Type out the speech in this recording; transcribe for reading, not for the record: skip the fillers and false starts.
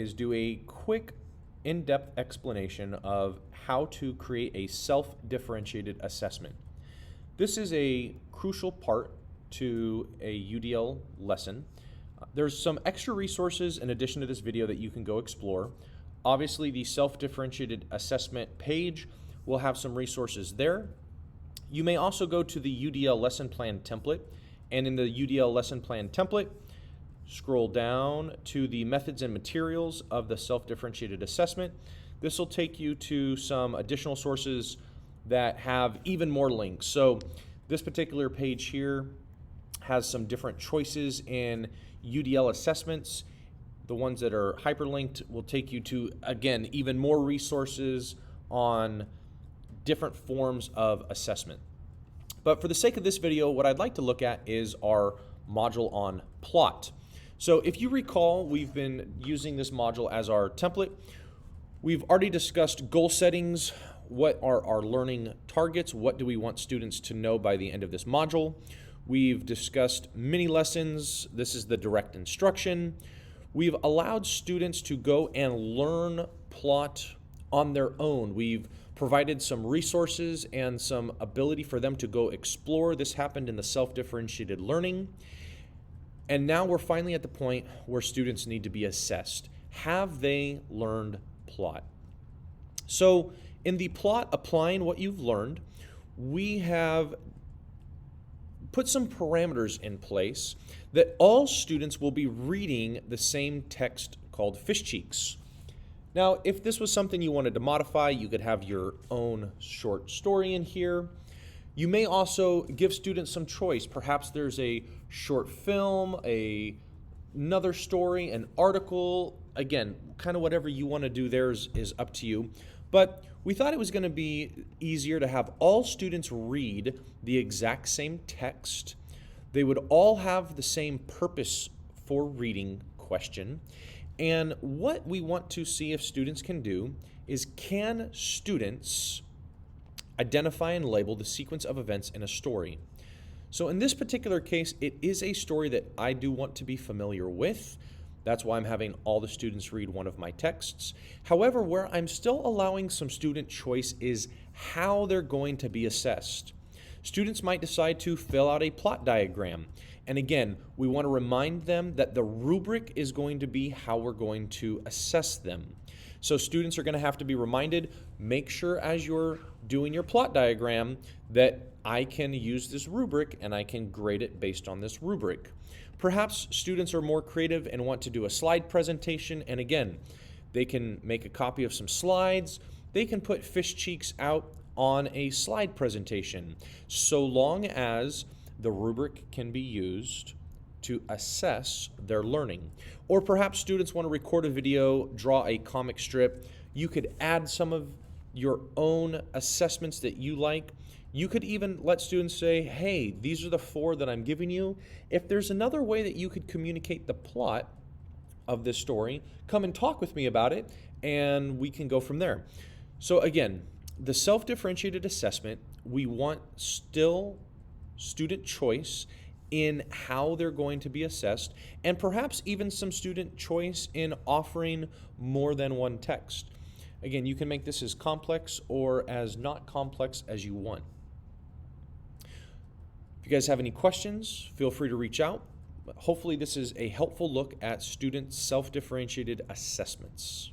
Is do a quick in-depth explanation of how to create a self-differentiated assessment. This is a crucial part to a UDL lesson. There's some extra resources in addition to this video that you can go explore. Obviously, the self-differentiated assessment page will have some resources there. You may also go to the UDL lesson plan template, and in the UDL lesson plan template, scroll down to the methods and materials of the self-differentiated assessment. This will take you to some additional sources that have even more links. So this particular page here has some different choices in UDL assessments. The ones that are hyperlinked will take you to, again, even more resources on different forms of assessment. But for the sake of this video, what I'd like to look at is our module on plot. So if you recall, we've been using this module as our template. We've already discussed goal settings, what are our learning targets, what do we want students to know by the end of this module. We've discussed mini lessons, this is the direct instruction. We've allowed students to go and learn plot on their own. We've provided some resources and some ability for them to go explore. This happened in the self-differentiated learning. And now we're finally at the point where students need to be assessed. Have they learned plot? So in the plot applying what you've learned, we have put some parameters in place that all students will be reading the same text called fish cheeks. Now, if this was something you wanted to modify, you could have your own short story in here. You may also give students some choice. Perhaps there's a short film, another story, an article. Again, kind of whatever you want to do there is up to you. But we thought it was going to be easier to have all students read the exact same text. They would all have the same purpose for reading question. And what we want to see if students can do is, can students identify and label the sequence of events in a story? So in this particular case, it is a story that I do want to be familiar with. That's why I'm having all the students read one of my texts. However, where I'm still allowing some student choice is how they're going to be assessed. Students might decide to fill out a plot diagram. And again, we want to remind them that the rubric is going to be how we're going to assess them. So students are going to have to be reminded, make sure as you're doing your plot diagram that I can use this rubric and I can grade it based on this rubric. Perhaps students are more creative and want to do a slide presentation, and again, they can make a copy of some slides. They can put fish cheeks out on a slide presentation, so long as the rubric can be used to assess their learning. Or perhaps students want to record a video, draw a comic strip. You could add some of your own assessments that you like. You could even let students say, hey, these are the 4 that I'm giving you. If there's another way that you could communicate the plot of this story, come and talk with me about it, and we can go from there. So again, the self-differentiated assessment, we want still student choice in how they're going to be assessed, and perhaps even some student choice in offering more than one text. Again, you can make this as complex or as not complex as you want. If you guys have any questions, feel free to reach out. Hopefully this is a helpful look at student self-differentiated assessments.